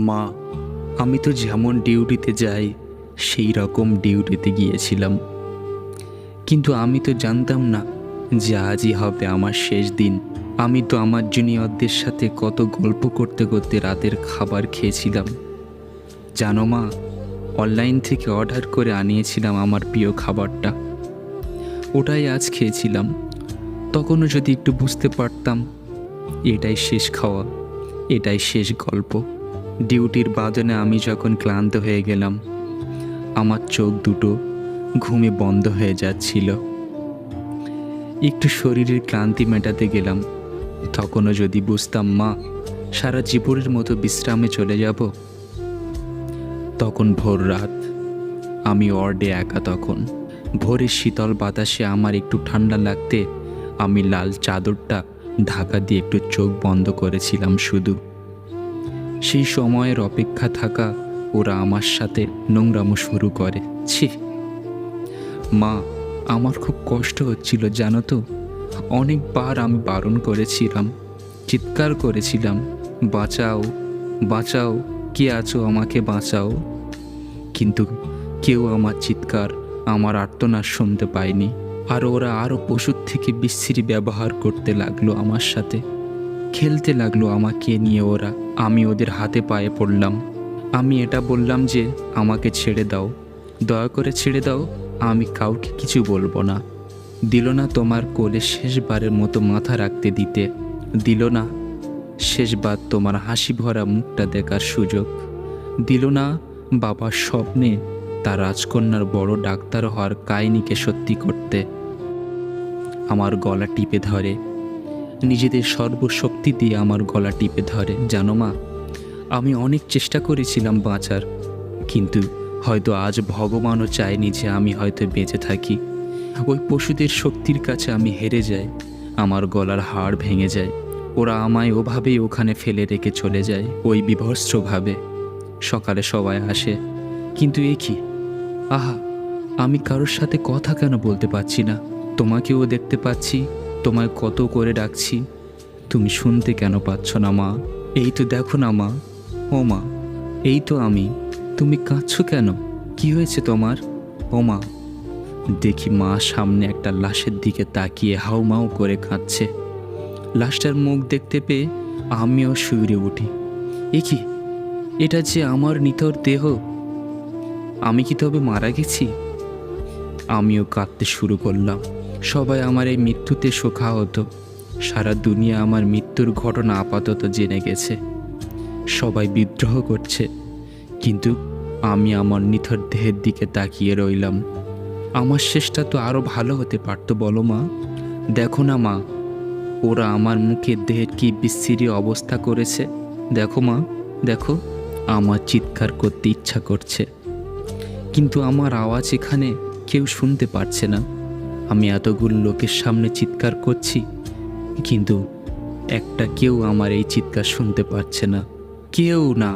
মা, আমি তো যেমন ডিউটিতে যাই সেই রকম ডিউটিতে গিয়েছিলাম, কিন্তু আমি তো জানতাম না যে আজই হবে আমার শেষ দিন। আমি তো আমার জুনিয়রদের সাথে কত গল্প করতে করতে রাতের খাবার খেয়েছিলাম। জানো মা, অনলাইন থেকে অর্ডার করে আনিয়েছিলাম আমার প্রিয় খাবারটা, ওটাই আজ খেয়েছিলাম। তখনও যদি একটু বুঝতে পারতাম এটাই শেষ খাওয়া, এটাই শেষ গল্প। ডিউটির বাদনে আমি যখন ক্লান্ত হয়ে গেলাম, আমার চোখ দুটো ঘুমে বন্ধ হয়ে যাচ্ছিল। একটু শরীরের ক্লান্তি মেটাতে গেলাম, তখনও যদি বুঝতাম মা সারা জীবনের মতো বিশ্রামে চলে যাব। তখন ভোর রাত, আমি ওয়ার্ডে একা। তখন ভোরের শীতল বাতাসে আমার একটু ঠান্ডা লাগতে আমি লাল চাদরটা ঢাকা দিয়ে একটু চোখ বন্ধ করেছিলাম শুধু। সেই সময়ের অপেক্ষা থাকা ওরা আমার সাথে নোংরামো শুরু করে। ছি মা, আমার খুব কষ্ট হচ্ছিল জানো তো। অনেকবার আমি বারণ করেছিলাম, চিৎকার করেছিলাম, বাঁচাও বাঁচাও, কে আছো আমাকে বাঁচাও। কিন্তু কেউ আমার চিৎকার, আমার আর্তনাদ শুনতে পায়নি। আর ওরা আরও পশুর থেকে বিশ্রী ব্যবহার করতে লাগলো আমার সাথে, খেলতে লাগলো আমাকে নিয়ে ওরা। আমি ওদের হাতে পায়ে পড়লাম। আমি এটা বললাম যে আমাকে ছেড়ে দাও, দয়া করে ছেড়ে দাও, আমি কাউকে কিছু বলবো না। দিল না তোমার কোলে শেষবারের মতো মাথা রাখতে দিতে, দিল না শেষবার তোমার হাসি ভরা মুখটা দেখার সুযোগ, দিল না বাবার স্বপ্নে তার রাজকন্যার বড় ডাক্তার হওয়ার কাহিনীকে সত্যি করতে। আমার গলা টিপে ধরে, নিজেদের সর্বশক্তি দিয়ে আমার গলা টিপে ধরে। জানো মা, আমি অনেক চেষ্টা করেছিলাম বাঁচার, কিন্তু হয়তো আজ ভগবানও চায়নি যে আমি হয়তো বেঁচে থাকি। ওই পশুদের শক্তির কাছে আমি হেরে যাই, আমার গলার হাড় ভেঙে যায়। ওরা আমায় ওভাবেই ওখানে ফেলে রেখে চলে যায়, ওই বিভৎসভাবে। সকালে সবাই আসে, কিন্তু এ কি, আহা, আমি কারোর সাথে কথা কেন বলতে পারছি না? তোমাকেও দেখতে পাচ্ছি, তোমায় কত করে ডাকছি, তুমি শুনতে কেন পাচ্ছ না মা? এই তো দেখো না মা, ও মা, এই তো আমি, তুমি কাঁদছো কেন? কি হয়েছে তোমার? ও মা। দেখি মা সামনে একটা লাশের দিকে তাকিয়ে হাউমাউ করে কাঁদছে। লাশটার মুখ দেখতে পেয়ে আমিও শিউরে উঠি। এ কি, এটা যে আমার নিথর দেহ, আমি কি তবে মারা গেছি? আমিও কাঁদতে শুরু করলাম। সবাই আমার এই মৃত্যুতে শোকাহত। সারা দুনিয়া আমার মৃত্যুর ঘটনা আপাতত জেনে গেছে, সবাই বিদ্রোহ করছে, কিন্তু আমি আমার নিথর দেহের দিকে তাকিয়ে রইলাম। আমার শেষটা তো আরও ভালো হতে পারতো, বলো মা। দেখো না মা, ওরা আমার মুখের দেহের কি বিশ্রী অবস্থা করেছে। দেখো মা, দেখো। আমার চিৎকার করতে ইচ্ছা করছে, কিন্তু আমার আওয়াজ এখানে কেউ শুনতে পারছে না। আমি এতগুলো লোকের সামনে চিৎকার করছি, কিন্তু একটা কেউ আমার এই চিৎকার শুনতে পারছে না। কেউ না।